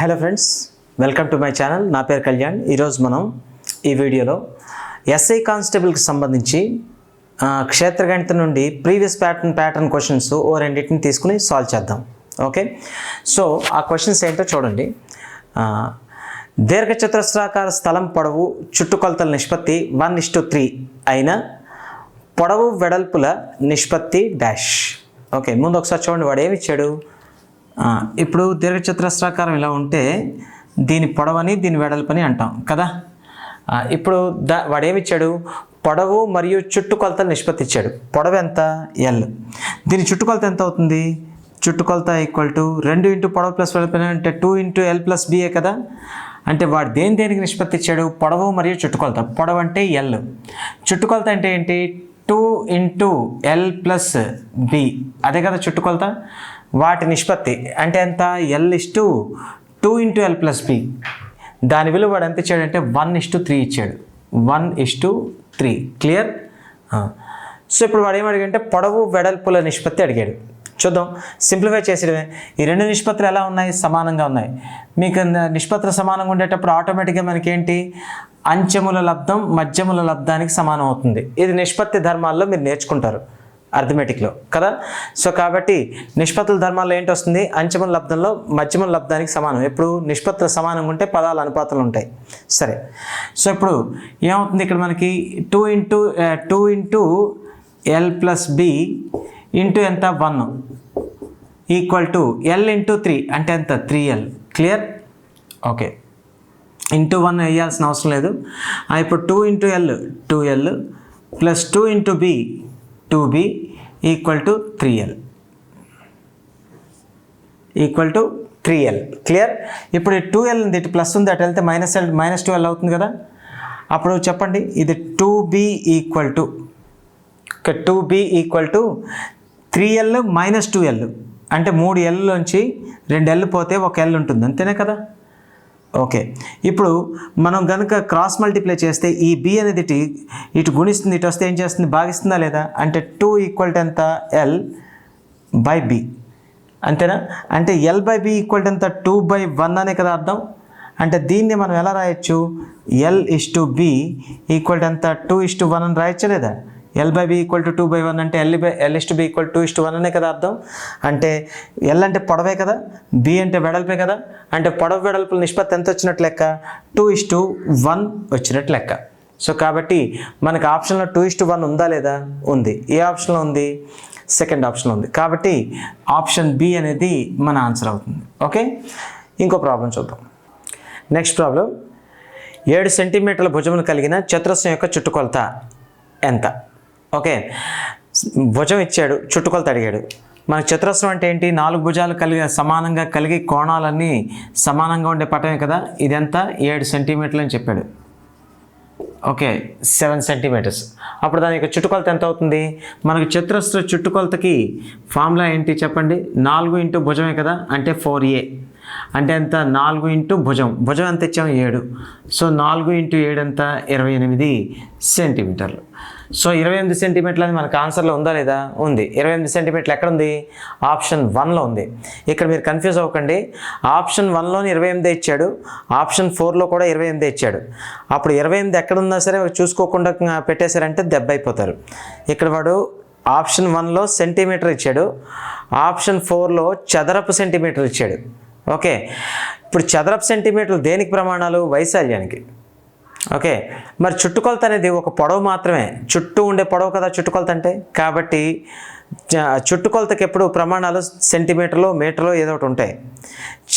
Hello friends, welcome to my channel. నా పేరు కళ్యాణ్. ఈరోజు మనం ఈ వీడియోలో ఎస్ఐ కానిస్టేబుల్కి సంబంధించి క్షేత్రగణితం నుండి ప్రీవియస్ ప్యాటర్న్ క్వశ్చన్స్ రెండింటిని తీసుకుని సాల్వ్ చేద్దాం. ఓకే, సో ఆ క్వశ్చన్స్ ఏంటో చూడండి. దీర్ఘచతురస్రాకార స్థలం పొడవు చుట్టుకొలతల నిష్పత్తి 1:3 అయిన పొడవు వెడల్పుల నిష్పత్తి డాష్. ఓకే, ముందు ఒకసారి చూడండి వాడు ఏమి ఇచ్చాడు. ఇప్పుడు దీర్ఘచతురస్రాకారం ఇలా ఉంటే దీని పొడవని దీని వెడల్పని అంటాం కదా. ఇప్పుడు వాడు ఏమి ఇచ్చాడు, పొడవు మరియు చుట్టుకొలతల నిష్పత్తి ఇచ్చాడు. పొడవు ఎంత? L. దీని చుట్టుకొలత ఎంత అవుతుంది? చుట్టుకొలత ఈక్వల్ టు 2 ఇంటూ పొడవు ప్లస్ వెడల్పు అంటే 2 ఇంటూ L ప్లస్ బిఏ కదా. అంటే వాడు దేనికి నిష్పత్తి ఇచ్చాడు? పొడవు మరియు చుట్టుకొలత. పొడవు అంటే L, చుట్టుకొలత అంటే ఏంటి? 2 ఇంటూ L ప్లస్ బి, అదే కదా చుట్టుకొలత. వాటి నిష్పత్తి అంటే ఎంత? L:2 into L plus B. దాని విలువ వాడు ఎంత ఇచ్చాడంటే 1:3 ఇచ్చాడు. 1:3. క్లియర్? సో ఇప్పుడు వాడు ఏం అడిగాడంటే పొడవు వెడల్పుల నిష్పత్తి అడిగాడు. చూద్దాం, సింప్లిఫై చేసేయడమే. ఈ రెండు నిష్పత్తులు ఎలా ఉన్నాయి? సమానంగా ఉన్నాయి. మీకు నిష్పత్తులు సమానంగా ఉండేటప్పుడు ఆటోమేటిక్గా మనకి ఏంటి? అంచెముల లబ్ధం మధ్యముల లబ్ధానికి సమానం అవుతుంది. ఇది నిష్పత్తి ధర్మాల్లో మీరు నేర్చుకుంటారు అర్థమెటిక్లో కదా. సో కాబట్టి నిష్పత్తుల ధర్మాల్లో ఏంటి వస్తుంది? అంచెముల లబ్ధంలో మధ్యముల లబ్ధానికి సమానం. ఎప్పుడు నిష్పత్తులు సమానంగా ఉంటే పదాలు అనుపాతాలు ఉంటాయి. సరే, సో ఇప్పుడు ఏమవుతుంది ఇక్కడ మనకి? 2 into L plus B into ఎంత? 1 ఈక్వల్ టు L ఇంటూ 3 అంటే ఎంత? 3L. క్లియర్? ఓకే, ఇంటూ 1 వేయాల్సిన అవసరం లేదు. ఇప్పుడు 2 into L 2L plus 2 into B 2b equal to 3L equal to 3L. Clear? ఇప్పుడు 2L ఉంది, ఇటు ప్లస్ ఉంది, అటు వెళ్తే -2L అవుతుంది కదా. అప్పుడు చెప్పండి, ఇది 2b equal to 3L minus 2L అంటే 3L నుంచి 2L పోతే 1L ఉంటుంది, అంతేనే కదా. ఓకే, ఇప్పుడు మనం కనుక క్రాస్ మల్టిప్లై చేస్తే ఈ బి అనేది ఇటు గుణిస్తుంది, ఇటు వస్తే ఏం చేస్తుంది? భాగిస్తుందా లేదా? అంటే 2 ఈక్వల్ టు ఎంత? L బై బి, అంతేనా. అంటే L by B equal to ఎంత? 2/1 అనే కదా అర్థం. అంటే దీన్ని మనం ఎలా రాయొచ్చు? L:b ఈక్వల్ టు ఎంత? 2:1 అని రాయొచ్చా లేదా? L by B equal to 2/1 అంటే L:b ఈక్వల్ 2:1 అనే కదా అర్థం. అంటే L అంటే పొడవే కదా, బి అంటే వెడల్పే కదా. అంటే పొడవు వెడల్పుల నిష్పత్తి ఎంత వచ్చినట్టు లెక్క? 2:1 వచ్చినట్టు లెక్క. సో కాబట్టి మనకు ఆప్షన్లో 2:1 ఉందా లేదా? ఉంది. ఏ ఆప్షన్లో ఉంది? సెకండ్ ఆప్షన్లో ఉంది. కాబట్టి ఆప్షన్ బి అనేది మన ఆన్సర్ అవుతుంది. ఓకే, ఇంకో ప్రాబ్లం చూద్దాం. నెక్స్ట్ ప్రాబ్లం, 7 సెంటీమీటర్ల భుజమును కలిగిన చతురస్రం యొక్క చుట్టుకొలత ఎంత? ఓకే, భుజం ఇచ్చాడు, చుట్టుకొలత అడిగాడు. మనకు చతురస్రం అంటే ఏంటి? 4 భుజాలు సమానంగా కలిగి కోణాలన్నీ సమానంగా ఉండే పటమే కదా. ఇదంతా 7 సెంటీమీటర్లు అని చెప్పాడు. Okay, 7 centimetres. అప్పుడు దాని యొక్క చుట్టుకొలత ఎంత అవుతుంది? మనకు చతురస్ర చుట్టుకొలతకి ఫార్ములా ఏంటి చెప్పండి? 4 ఇంటూ భుజమే కదా, అంటే 4a అంటే ఎంత? 4 ఇంటూ భుజం ఎంత ఇచ్చాము? 7. సో 4 ఇంటూ 7 ఎంత? 28 సెంటీమీటర్లు. సో 28 సెంటీమీటర్లు అని మనకు ఆన్సర్లో ఉందా లేదా? ఉంది. 28 సెంటీమీటర్లు ఎక్కడ ఉంది? ఆప్షన్ 1లో ఉంది. ఇక్కడ మీరు కన్ఫ్యూజ్ అవ్వకండి. ఆప్షన్ 1లోని 28 ఇచ్చాడు, ఆప్షన్ 4లో కూడా 28 ఇచ్చాడు. అప్పుడు 28 ఎక్కడున్నా సరే చూసుకోకుండా పెట్టేశారంటే దెబ్బ అయిపోతారు. ఇక్కడ వాడు ఆప్షన్ 1లో సెంటీమీటర్ ఇచ్చాడు, ఆప్షన్ 4లో చదరపు సెంటీమీటర్ ఇచ్చాడు. ఓకే, ఇప్పుడు చదరపు సెంటీమీటర్లు దేనికి ప్రమాణాలు? వైశాల్యానికి. ఓకే, మరి చుట్టుకొలత అనేది ఒక పొడవు మాత్రమే, చుట్టూ ఉండే పొడవు కదా చుట్టుకొలత అంటే. కాబట్టి చుట్టుకొలతకి ఎప్పుడు ప్రమాణాలు సెంటీమీటర్లు మీటర్లు ఏదో ఒకటి ఉంటాయి.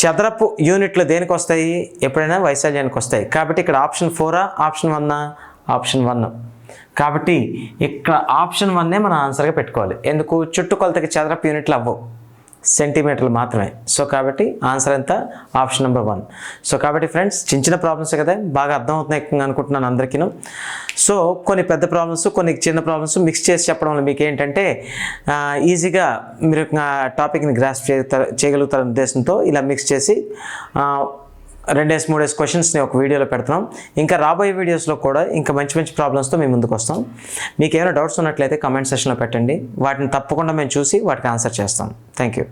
చదరపు యూనిట్లు దేనికి వస్తాయి? ఎప్పుడైనా వైశాల్యానికి వస్తాయి. కాబట్టి ఇక్కడ ఆప్షన్ 4ఆ ఆప్షన్ 1ఆ? ఆప్షన్ 1. కాబట్టి ఇక్కడ ఆప్షన్ 1నే మనం ఆన్సర్గా పెట్టుకోవాలి. ఎందుకు? చుట్టుకొలతకి చదరపు యూనిట్లు అవ్వవు, సెంటీమీటర్లు మాత్రమే. సో కాబట్టి ఆన్సర్ ఎంత? Option number 1. సో కాబట్టి ఫ్రెండ్స్, చిన్న ప్రాబ్లమ్స్ కదా, బాగా అర్థమవుతున్నాయి అనుకుంటున్నాను అందరికీ. సో కొన్ని పెద్ద ప్రాబ్లమ్స్, కొన్ని చిన్న ప్రాబ్లమ్స్ మిక్స్ చేసి చెప్పడం వల్ల మీకు ఏంటంటే ఈజీగా మీరు టాపిక్ని గ్రాస్ప్ చేయగలుగుతారనే ఉద్దేశంతో ఇలా మిక్స్ చేసి 2-3 క్వశ్చన్స్ని ఒక వీడియోలో పెడుతున్నాం. ఇంకా రాబోయే వీడియోస్లో కూడా ఇంకా మంచి ప్రాబ్లమ్స్తో మేము ముందుకు వస్తాం. మీకు ఏమైనా డౌట్స్ ఉన్నట్లయితే కమెంట్ సెక్షన్లో పెట్టండి, వాటిని తప్పకుండా మేము చూసి వాటికి ఆన్సర్ చేస్తాం. Thank you.